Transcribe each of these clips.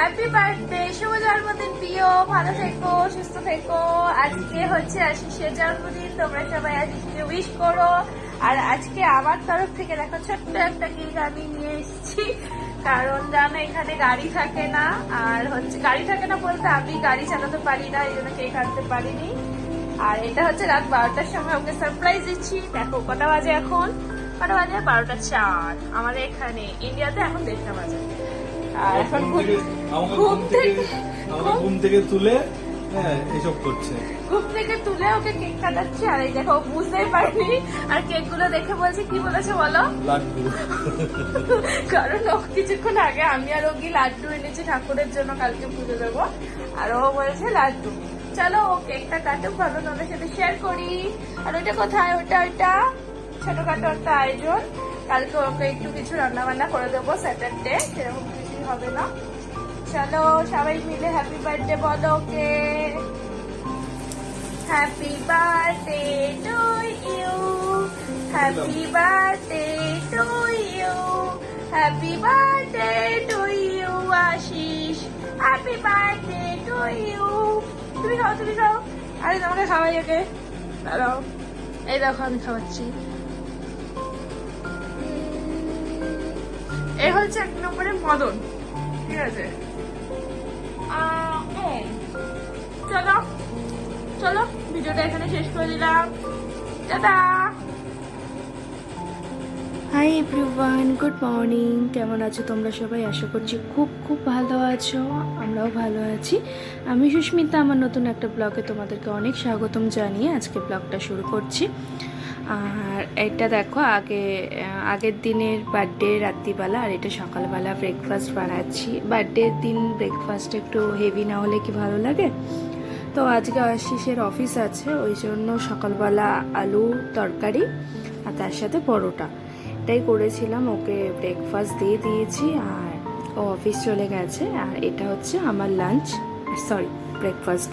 Happy birthday, শুভ জন্মদিন প্রিয়, ভালো থেকো, সুস্থ থেকো। আজকে হচ্ছে আশিসের জন্মদিন, তোমরা সবাই আশিসকে উইশ করো। আর আজকে আমার তরফ থেকে দেখো ছোট্ট একটা কেক আমি নিয়ে এসেছি, কারণ জানো এখানে গাড়ি থাকে না। আর হচ্ছে গাড়ি থাকে না বলতে আমি গাড়ি চালাতে পারি না, এই জন্য কেক আনতে পারিনি। আর এটা হচ্ছে রাত 12টার সময় ওকে সারপ্রাইজ দিচ্ছি। দেখো কটা বাজে এখন, কটা বাজে 12:04। আমাদের এখানে ইন্ডিয়াতে এখন 1:30 বাজে। আর এখন ঘুম থেকে তুলে এইসব করছে, ঘুম থেকে তুলে ওকে কেক কাটাচ্ছি। আর এই দেখো বুঝতেই পারিনি, আর কেক গুলো দেখে বলছে কি বলেছে বলো, লাড্ডু। কারণ ও কিছুক্ষণ আগে আমি আর ওকে লাড্ডু এনেছি ঠাকুরের জন্য, কালকে পুজো দেবো। আর ও বলেছে লাড্ডু। চলো ও কেকটা কাটুক, ভালো তোমাদের সাথে শেয়ার করি। আর ওইটা কোথায়, ওইটা ছোটখাটো একটা আয়োজন। কালকে ওকে একটু কিছু রান্না বান্না করে দেবো, স্যাটারডে, সেরকম কিছুই হবে না। চলো সবাই মিলে হ্যাপি বার্থডে বলো okay. Happy birthday to you, happy birthday to you, happy birthday to you Ashish, happy birthday to you. তুমি খাও, তুমি খাও। আরে তোমাকে খাওয়াই ওকে, দাঁড়াও। এই দেখো আমি খাওয়াচ্ছি। এ হচ্ছে 1 নম্বরে মদন, ঠিক আছে। চলো চলো ভিডিওটা এখানে শেষ করে দিলাম, tata. Hi everyone, good morning. কেমন আছো তোমরা সবাই? আশা করছি খুব খুব ভালো আছো, আমরাও ভালো আছি। আমি সুস্মিতা, আমার নতুন একটা ব্লগে তোমাদেরকে অনেক স্বাগতম জানিয়ে আজকে ব্লগটা শুরু করছি। আর এটা দেখো আগের দিনের বার্থডে রাত্রিবেলা, আর এটা সকালবেলা ব্রেকফাস্ট বানাচ্ছি। বার্থডের দিন ব্রেকফাস্ট একটু হেভি না হলে কি ভালো লাগে? তো আজকে আশিসের অফিস আছে, ওই জন্য সকালবেলা আলু তরকারি আর তার সাথে পরোটা এটাই করেছিলাম। ওকে ব্রেকফাস্ট দিয়ে দিয়েছি আর ও অফিস চলে গেছে। আর এটা হচ্ছে আমার লাঞ্চ, সরি ব্রেকফাস্ট।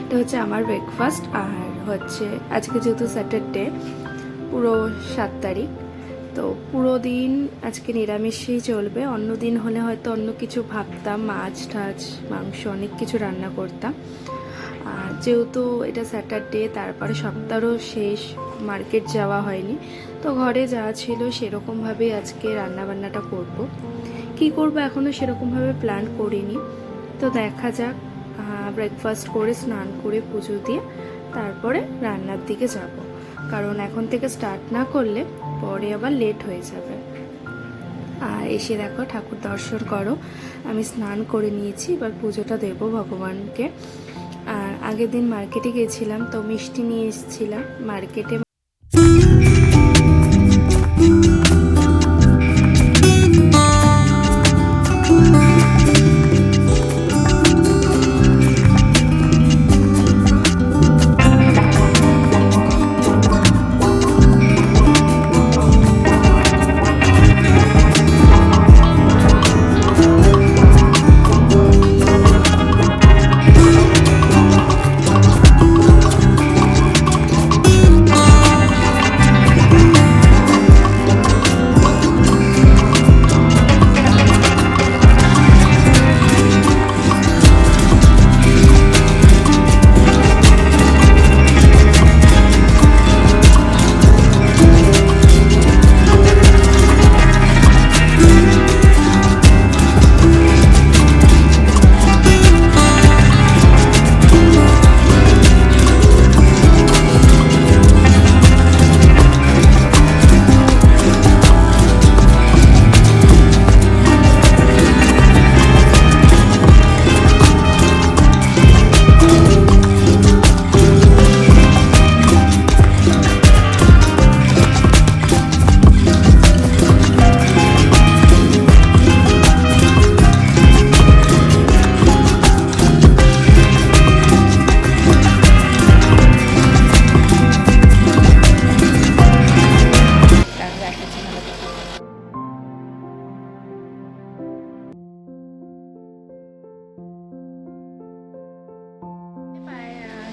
এটা হচ্ছে আমার ব্রেকফাস্ট। আর হচ্ছে আজকে যেহেতু স্যাটারডে, পুরো 7 তারিখ, তো পুরো দিন আজকে নিরামিষই চলবে। অন্য দিন হলে হয়তো অন্য কিছু ভাবতাম, মাছ টাছ মাংস অনেক কিছু রান্না করতাম। আর যেহেতু এটা স্যাটারডে, তারপরে সপ্তাহও শেষ, মার্কেট যাওয়া হয়নি, তো ঘরে যা ছিল সেরকমভাবেই আজকে রান্নাবান্নাটা করব। কি করব এখনও সেরকমভাবে প্ল্যান করিনি, তো দেখা যাক। ব্রেকফাস্ট করে স্নান করে পুজো দিয়ে তারপরে রান্নার দিকে যাব, কারণ এখন থেকে স্টার্ট না করলে পরে আবার লেট হয়ে যাবে। আর এসে দেখো ঠাকুর দর্শন করো, আমি স্নান করে নিয়েছি, এবার পুজোটা দেব ভগবানকে। আর আগের দিন মার্কেটে গেছিলাম, তো মিষ্টি নিয়ে এসেছিলাম মার্কেটে।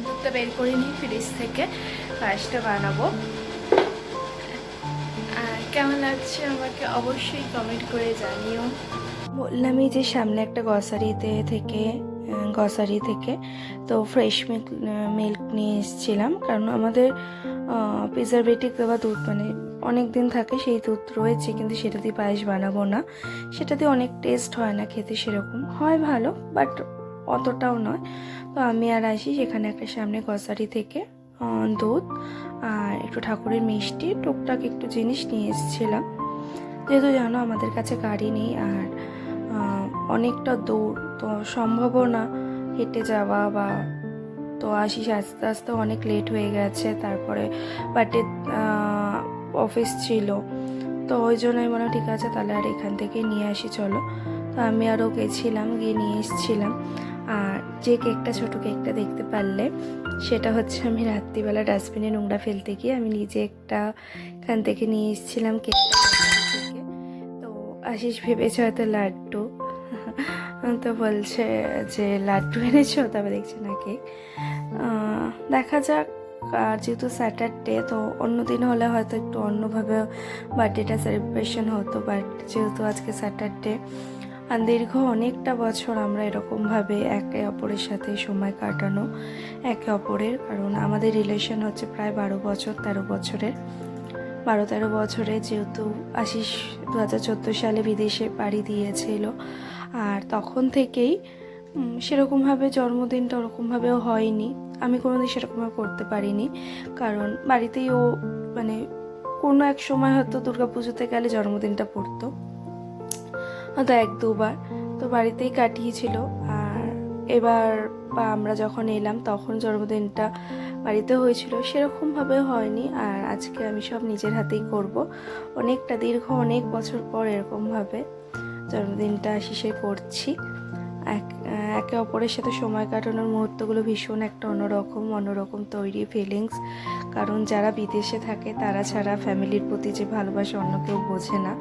দুধটা বের করে নিই ফ্রিজ থেকে, পায়েসটা বানাবো। আর কেমন লাগছে আমাকে অবশ্যই কমেন্ট করে জানিও। বললামই যে সামনে একটা গ্রসারি থেকে তো ফ্রেশ মিল্ক নিয়ে এসেছিলাম, কারণ আমাদের প্রিজারভেটিভ দেওয়া দুধ মানে অনেক দিন থাকে সেই দুধ রয়েছে, কিন্তু সেটা দিয়ে পায়েস বানাবো না। সেটা দিয়ে অনেক টেস্ট হয় না, খেতে সেরকম হয় ভালো বাট অতটাও নয়। তো আমি আর আসি সেখানে একটা সামনে গ্রসারি থেকে দুধ আর একটু ঠাকুরের মিষ্টি টুকটাক একটু জিনিস নিয়ে এসেছিলাম। যেহেতু জানো আমাদের কাছে গাড়ি নেই আর অনেকটা দূর, তো সম্ভবও না হেঁটে যাওয়া বা, তো আসিস আস্তে আস্তে অনেক লেট হয়ে গেছে। তারপরে বাটে অফিস ছিল, তো ওই জন্য আমি বললাম ঠিক আছে তাহলে আর এখান থেকে নিয়ে আসি চলো। তো আমি আরও গেছিলাম, গিয়ে নিয়ে এসেছিলাম। আর যে কেকটা, ছোটো কেকটা দেখতে পারলে, সেটা হচ্ছে আমি রাত্রিবেলা ডাস্টবিনে নোংরা ফেলতে গিয়ে আমি নিজে একটা এখান থেকে নিয়ে এসেছিলাম কেকটা থেকে। তো আশিস ভেবেছে হয়তো লাড্ডু, তো বলছে যে লাড্ডু এনেছো, তবে দেখছে না কেক। দেখা যাক। আর যেহেতু স্যাটারডে, তো অন্য দিন হলে হয়তো একটু অন্যভাবে বার্থডেটা সেলিব্রেশন হতো, বাট যেহেতু আজকে স্যাটারডে, আর দীর্ঘ অনেকটা বছর আমরা এরকমভাবে একে অপরের সাথে সময় কাটানো একে অপরের, কারণ আমাদের রিলেশন হচ্ছে প্রায় 13 বছরে। যেহেতু আশিস 2014 সালে বিদেশে পাড়ি দিয়েছিল, আর তখন থেকেই সেরকমভাবে জন্মদিনটা ওরকমভাবেও হয়নি, আমি কোনোদিন সেরকমভাবে করতে পারিনি, কারণ বাড়িতেই ও মানে কোনো এক সময় হয়তো দুর্গাপুজোতে গেলে জন্মদিনটা পড়তো, হয়তো 1-2 বার, তো বাড়িতেই কাটিয়েছিল। আর এবার বা আমরা যখন এলাম তখন জন্মদিনটা বাড়িতে হয়েছিল, সেরকমভাবে হয়নি। আর আজকে আমি সব নিজের হাতেই করব, অনেক বছর পর এরকমভাবে জন্মদিনটা আশিসে করছি। একে অপরের সাথে সময় কাটানোর মুহূর্তগুলো ভীষণ একটা অন্যরকম তৈরি ফিলিংস, কারণ যারা বিদেশে থাকে তারা ছাড়া ফ্যামিলির প্রতি যে ভালোবাসা অন্য কেউ বোঝে না।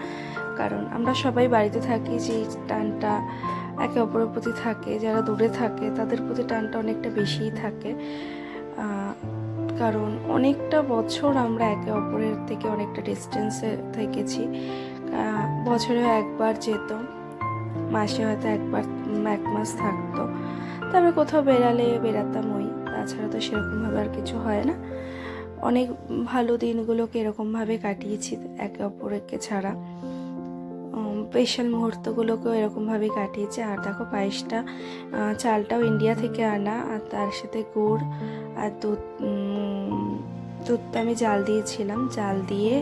কারণ আমরা সবাই বাড়িতে থাকি, যে টানটা একে অপরের প্রতি থাকে, যারা দূরে থাকে তাদের প্রতি টানটা অনেকটা বেশিই থাকে, কারণ অনেকটা বছর আমরা একে অপরের থেকে অনেকটা ডিস্টেন্সে থেকেছি। বছরে একবার যেত, মাসে হয়তো 1 মাস থাকতো, তারপরে কোথাও বেরাতাম, তাছাড়া তো সেরকমভাবে আর কিছু হয় না। অনেক ভালো দিনগুলোকে এরকমভাবে কাটিয়েছি একে অপরকে ছাড়া, স্পেশাল মুহূর্তগুলোকেও এরকমভাবে কাটিয়েছি। আর দেখো পায়েসটা, চালটাও ইন্ডিয়া থেকে আনা, আর তার সাথে গুড় আর দুধটা আমি জাল দিয়ে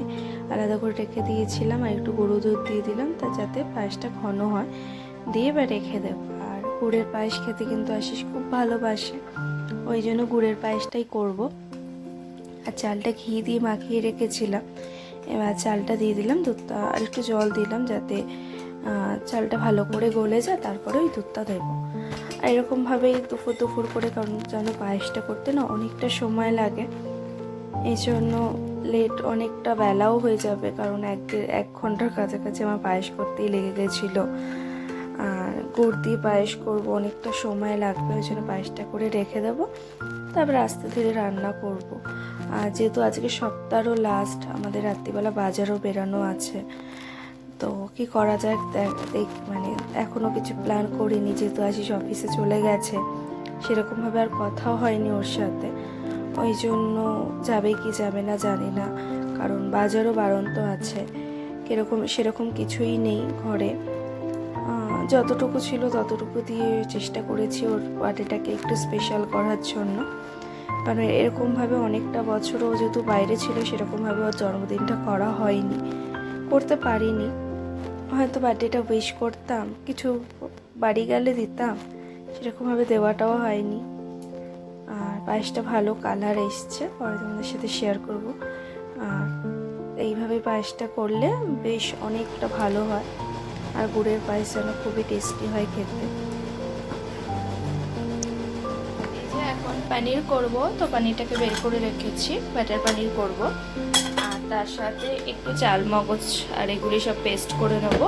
আলাদা করে রেখে দিয়েছিলাম, আর একটু গরু দুধ দিয়ে দিলাম তা যাতে পায়েসটা ঘন হয়, দিয়ে বা রেখে দেবো। আর গুড়ের পায়েস খেতে কিন্তু আশিস খুব ভালোবাসে, ওই জন্য গুড়ের পায়েসটাই করব। আর চালটা ঘি দিয়ে মাখিয়ে রেখেছিলাম, এবার চালটা দিয়ে দিলাম, দুধটা আর একটু জল দিলাম যাতে চালটা ভালো করে গলে যায়, তারপরে ওই দুধটা দেবো। আর এরকমভাবেই দুপুর করে, কারণ যেন পায়েসটা করতে না অনেকটা সময় লাগে, এই জন্য অনেকটা বেলাও হয়ে যাবে, কারণ 1 ঘন্টার কাছাকাছি আমার পায়েস করতেই লেগে গেছিলো। আর গুড় দিয়ে পায়েস করবো, অনেকটা সময় লাগবে, ওই জন্য পায়েসটা করে রেখে দেবো, তারপরে আস্তে ধীরে রান্না করব। আর যেহেতু আজকে সপ্তাহও লাস্ট, আমাদের রাত্রিবেলা বাজারও বেরানো আছে, তো কি করা যায় মানে এখনও কিছু প্ল্যান করিনি, যেহেতু আশিস অফিসে চলে গেছে, সেরকমভাবে আর কথাও হয়নি ওর সাথে, ওই জন্য যাবে কি যাবে না জানি না, কারণ বাজারও বাড়ন্ত আছে, সেরকম কিছুই নেই ঘরে। যতটুকু ছিল ততটুকু দিয়ে চেষ্টা করেছি ওর বার্থডেটাকে একটু স্পেশাল করার জন্য, কারণ এরকমভাবে অনেকটা বছরও যেহেতু বাইরে ছিল, সেরকমভাবে ওর জন্মদিনটা করা হয়নি, করতে পারিনি। হয়তো বার্থডেটা উইশ করতাম, কিছু বাড়ি গেলে দিতাম, সেরকমভাবে দেওয়াটাও হয়নি। আর পায়েসটা ভালো কালার এসছে, পরে তোমাদের সাথে শেয়ার করব। আর এইভাবে পায়েসটা করলে বেশ অনেকটা ভালো হয়, আর গুড়ের পায়েস যেন খুবই টেস্টি হয় খেতে। এখন পনির করব, তো পনিরটাকে বের করে রেখেছি, বাটার পনির করব। আর তার সাথে একটু চালমগজ আর এগুলি সব পেস্ট করে নেব,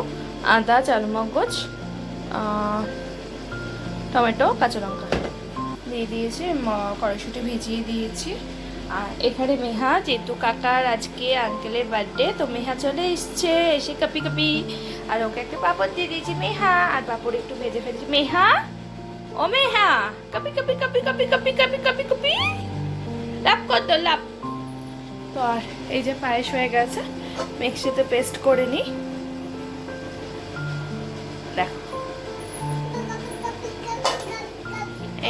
আদা, চালমগজ, টমেটো, কাঁচা লঙ্কা দিয়ে দিয়েছি, কড়াইশুঁটি ভিজিয়ে দিয়েছি। আর এখানে মেহা, যেহেতু কাকার আজকে আঙ্কেলের বার্থডে, তো মেহা চলে এসছে, এসে কাপি আর ওকে একটা পাপড় দিয়ে দিয়েছি মেহা, আর পাপড় একটু ভেজে ফেলেছি। মেহা, ও মেহা, কাপি কাপি কাপি কাপি কাপি কাপি কাপি কাপি, লাভ কর তো লাভ। তো আর এই যে পায়েস হয়ে গেছে, মিক্সিতে পেস্ট করে নিই। দেখো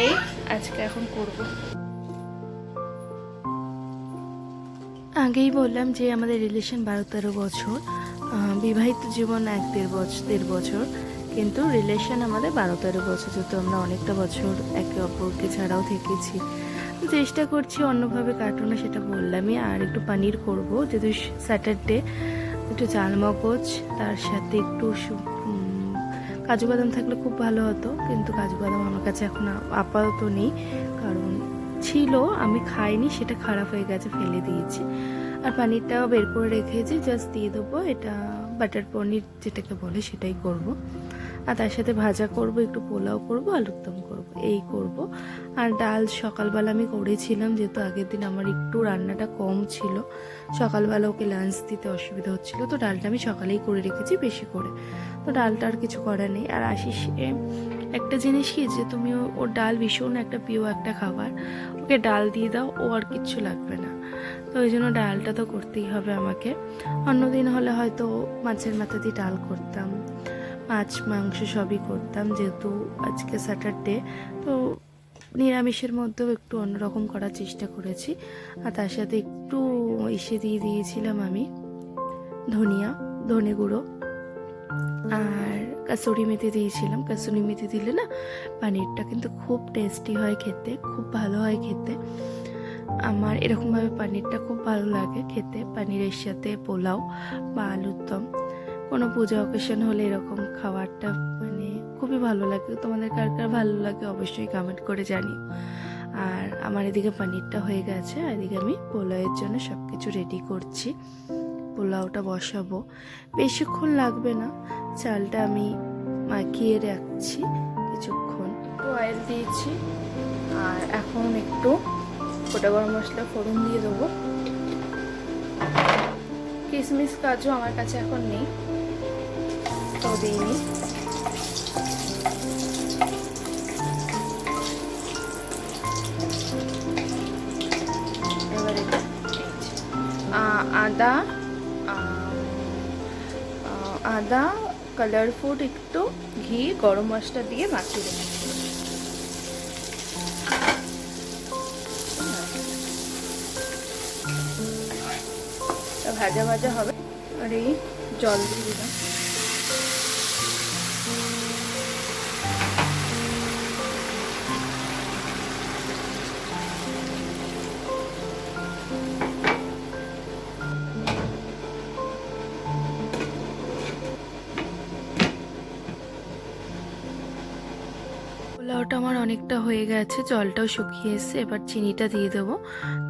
এই আজকে এখন করবো। আগেই বললাম যে আমাদের রিলেশন 12-13 বছর, বিবাহিত জীবন 1-1.5 বছর, কিন্তু রিলেশন আমাদের 12-13 বছর, যেহেতু আমরা অনেকটা বছর একে অপরকে ছাড়াও থেকেছি। চেষ্টা করছি অন্যভাবে কাটানো, সেটা বললামই। আর একটু পানির করব, যেহেতু স্যাটারডে, একটু চাল মগজ, তার সাথে একটু কাজু বাদাম থাকলে খুব ভালো হতো, কিন্তু কাজু বাদাম আমার কাছে এখন আপাতত নেই, কারণ ছিল আমি খাইনি, সেটা খারাপ হয়ে গেছে, ফেলে দিয়েছি। আর পানিরটাও বের করে রেখেছি, জাস্ট দিয়ে দেবো। এটা বাটার পনির যেটাকে বলে সেটাই করব। আর তার সাথে ভাজা করব, একটু পোলাও করব, আলুর দম করব, এই করব। আর ডাল সকালবেলা আমি করেছিলাম, যেহেতু আগের দিন আমার একটু রান্নাটা কম ছিল, সকালবেলা ওকে লাঞ্চ দিতে অসুবিধা হচ্ছিল, তো ডালটা আমি সকালেই করে রেখেছি বেশি করে। তো ডালটা আর কিছু করার নেই। আর আশিসে একটা জিনিস কি, যে তুমি ওর ডাল ভীষণ একটা প্রিয় একটা খাবার, ওকে ডাল দিয়ে দাও, ও আর কিচ্ছু লাগবে না। তো ওই জন্য ডালটা তো করতেই হবে আমাকে। অন্যদিন হলে হয়তো মাছের মাথা দিয়ে ডাল করতাম, মাছ মাংস সবই করতাম, যেহেতু আজকে স্যাটারডে, তো নিরামিষের মধ্যেও একটু অন্যরকম করার চেষ্টা করেছি। আর তার সাথে একটু দিয়ে দিয়েছিলাম আমি ধনে গুঁড়ো, আর কাসুরি মেথি দিয়েছিলাম। কাসুরি মেথি দিলে না পানিরটা কিন্তু খুব টেস্টি হয় খেতে, খুব ভালো হয় খেতে। আমার এরকমভাবে পানিরটা খুব ভালো লাগে খেতে, পানিরের সাথে পোলাও বা আলুর দম। কোনো পূজা অকেশন হলে এরকম খাবারটা মানে খুবই ভালো লাগে। তোমাদের কার কার ভালো লাগে অবশ্যই কমেন্ট করে জানিও। আর আমার এদিকে পানিরটা হয়ে গেছে, আর এদিকে আমি পোলাওয়ের জন্য সব কিছু রেডি করছি। পোলাওটা বসাবো, বেশিক্ষণ লাগবে না, চালটা আমি মাখিয়ে রাখছি কিছুক্ষণ। একটু অয়েল দিয়েছি, আর এখন একটু গোটা গরম মশলা ফোড়ন দিয়ে দেবো। কিশমিশ কাজু আমার কাছে এখন নেই, তো দিইনি। এবারে আদা কালারফুল একটু ঘি গরম মশলা দিয়ে মাখিয়ে রেখেছি। ভাজা ভাজা হবে, আর এই জল দিয়ে দিলাম। পোলাওটা আমার অনেকটা হয়ে গেছে, জলটাও শুকিয়ে এসছে। এবার চিনিটা দিয়ে দেবো,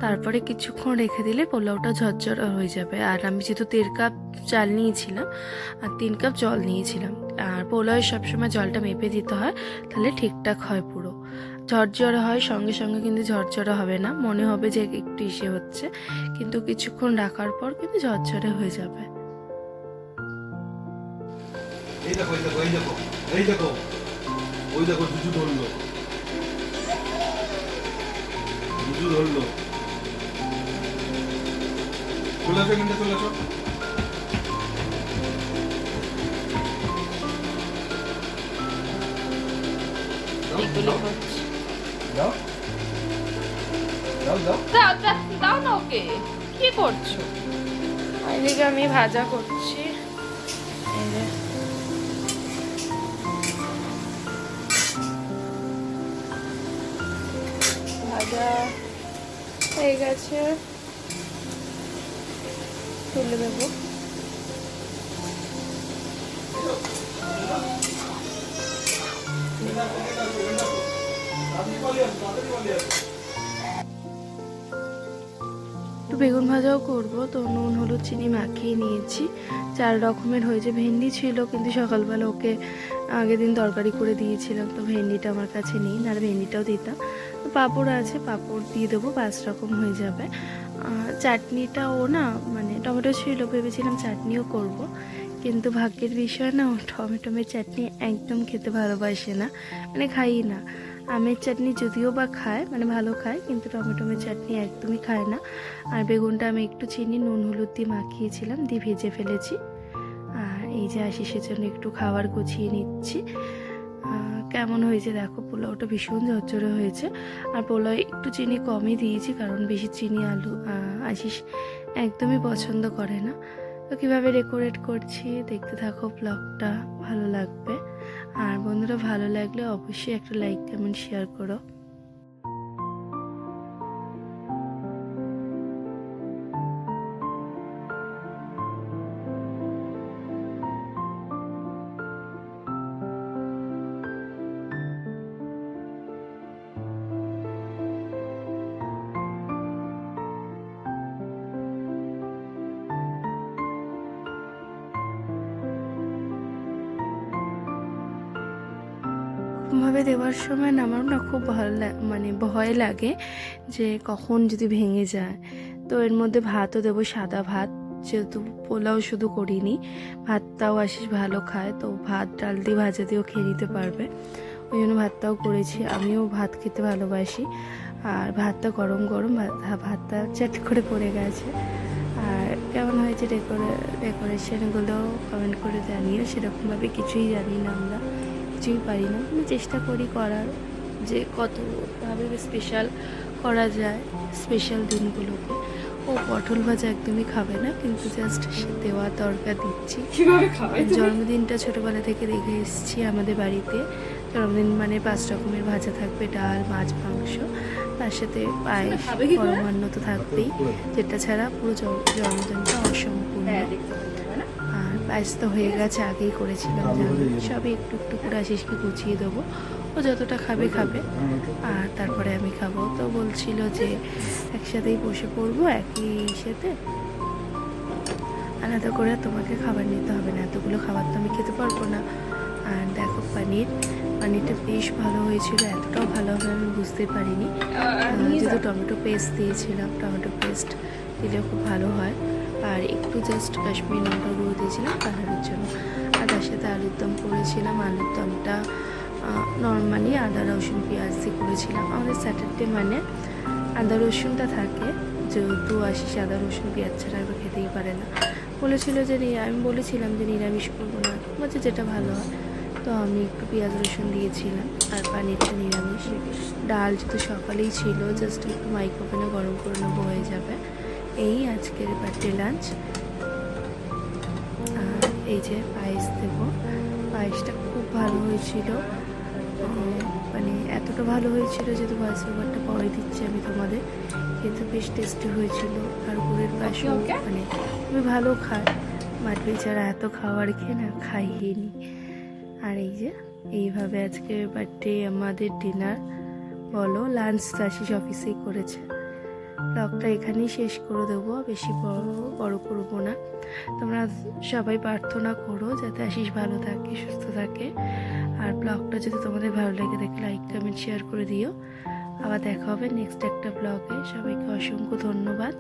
তারপরে কিছুক্ষণ রেখে দিলে পোলাওটা ঝরঝরা হয়ে যাবে। আর আমি যেহেতু 1.5 কাপ চাল নিয়েছিলাম আর 3 কাপ জল নিয়েছিলাম, আর পোলাওয়ে সবসময় জলটা মেপে দিতে হয়, তাহলে ঠিকঠাক হয়, পুরো ঝরঝরা হয়। সঙ্গে সঙ্গে কিন্তু ঝরঝরা হবে না, মনে হবে যে একটু ইসে হচ্ছে, কিন্তু কিছুক্ষণ রাখার পর কিন্তু ঝরঝরে হয়ে যাবে। এই দেখো এই দেখো এই দেখো এই দেখো, ওই দেখো দুজু ধরলো, দুজু ধরলো। চলে আসো কিন্তু, চলে আসো। দাও দাও দাও দাও না ওকে, কি করছো? এদিকে আমি ভাজা করছি, ভাজা হয়ে গেছে, তুলে দেবো। একটু বেগুন ভাজাও করব, তো নুন হলুদ চিনি মাখিয়ে নিয়েছি। 4 রকমের হয়েছে, ভেন্ডি ছিল কিন্তু সকালবেলা ওকে আগের দিন তরকারি করে দিয়েছিলাম, তো ভেন্ডিটা আমার কাছে নেই, আর ভেন্ডিটাও দিতাম। তো পাঁপড় আছে, পাঁপড় দিয়ে দেবো, 5 রকম হয়ে যাবে। চাটনিটাও না মানে টমেটো ছিল, ভেবেছিলাম চাটনিও করব, কিন্তু ভাগ্যের বিষয় না, ও টমেটোমের চাটনি একদম খেতে ভালোবাসে না, মানে খাই না। আমের চাটনি যদিও বা খায়, মানে ভালো খায়, কিন্তু টমেটোমের চাটনি একদমই খায় না। আর বেগুনটা আমি একটু চিনি নুন হলুদ দিয়ে মাখিয়েছিলাম, দিয়ে ভেজে ফেলেছি। আর এই যে আশিসের জন্য একটু খাবার গুছিয়ে নিচ্ছি। কেমন হয়েছে দেখো, পোলাওটা ভীষণ ঝরঝরে হয়েছে। আর পোলাও একটু চিনি কমই দিয়েছি, কারণ বেশি চিনি আলু আশিস একদমই পছন্দ করে না। তো কীভাবে ডেকোরেট করছি দেখতে থাকো, ব্লগটা ভালো লাগবে। আর বন্ধুরা, ভালো লাগলে অবশ্যই একটা লাইক কমেন্ট শেয়ার করো। ভাবে দেওয়ার সময় না আমার না খুব ভালো মানে ভয় লাগে যে কখন যদি ভেঙে যায়। তো এর মধ্যে ভাতও দেবো, সাদা ভাত, যেহেতু পোলাও শুধু করিনি, ভাতটাও আশিস ভালো খায়, তো ভাত ডাল দিয়ে ভাজা দিয়েও খেয়ে নিতে পারবে, ওই জন্য ভাতটাও করেছি। আমিও ভাত খেতে ভালোবাসি। আর ভাতটা গরম গরম, ভাতটা চ্যাট করে পড়ে গেছে। আর কেমন হয়েছে ডেকোরেশনগুলো কমেন্ট করে জানিও। সেরকমভাবে কিছুই জানি না আমরা, কিছুই পারি না, কিন্তু চেষ্টা করি করার, যে কতভাবে স্পেশাল করা যায় স্পেশাল দিনগুলোকে। ও পটল ভাজা একদমই খাবে না, কিন্তু জাস্ট দেওয়া দরকার দিচ্ছি। জন্মদিনটা ছোটোবেলা থেকে দেখে এসেছি আমাদের বাড়িতে। জন্মদিন মানে 5 রকমের ভাজা থাকবে, ডাল মাছ মাংস, তার সাথে পায়েস পরমান্ন তো থাকবেই, যেটা ছাড়া পুরো জন্মদিনটা অসম্পূর্ণ। আর পায়েস তো হয়ে গেছে, আগেই করেছিলাম, সবই একটু একটু করে আশিসকে গুছিয়ে দেবো, ও যতটা খাবে খাবে, আর তারপরে আমি খাবো। তো বলছিল যে একসাথেই বসে পড়বো, একই সাথে আলাদা করে তোমাকে খাবার নিতে হবে না, এতগুলো খাবার তো আমি খেতে পারবো না। আর দেখো পানিরটা বেশ ভালো হয়েছিল, এতটাও ভালো হবে আমি বুঝতে পারিনি, যেহেতু টমেটো পেস্ট দিয়েছিলাম, টমেটো পেস্ট দিলে খুব ভালো হয়। আর একটু জাস্ট কাশ্মীরি লঙ্কা গুঁড়ো দিয়েছিলাম কালারের জন্য। আর তার সাথে আলুর দম করেছিলাম, আলুর দমটা নর্মালি আদা রসুন পেঁয়াজ দিয়ে করেছিলাম। আমাদের স্যাটারডে মানে আদা রসুনটা থাকে, যেহেতু আশিস আদা রসুন পেঁয়াজ ছাড়া একবার খেতেই পারে না। বলেছিল যে আমি বলেছিলাম যে নিরামিষ করবো না, বলছে যেটা ভালো হয়। তো আমি একটু পেঁয়াজ রসুন দিয়েছিলাম। আর পানিরটা নিরামিষ। ডাল যেহেতু সকালেই ছিল, জাস্ট একটু মাইক্রোওভেনে গরম করে নেবো, হয়ে যাবে। এই আজকের বার্থডে লাঞ্চ। আর এই যে পায়েস দেবো, পায়েসটা খুব ভালো হয়েছিল, মানে এতটা ভালো হয়েছিল যেহেতু ভয়েস ওভারটা পরে দিচ্ছি আমি তোমাদের, কিন্তু বেশ টেস্টি হয়েছিল। আর গুড়ের পায়েসও মানে খুবই ভালো খায়, বাট বেচারা এত খাবার খেয়ে না খাইয়ে নি। আর এই যে এইভাবে আজকে বার্থডে আমাদের ডিনার বলো লাঞ্চ আশিস অফিসেই করেছে। ব্লগটা এখানেই শেষ করে দেবো, বেশি বড় করবো না। তোমরা সবাই প্রার্থনা করো যাতে আশিস ভালো থাকে, সুস্থ থাকে। আর ব্লগটা যদি তোমাদের ভালো লেগে থাকে লাইক কমেন্ট শেয়ার করে দিও। আবার দেখা হবে নেক্সট একটা ব্লগে। সবাইকে অসংখ্য ধন্যবাদ।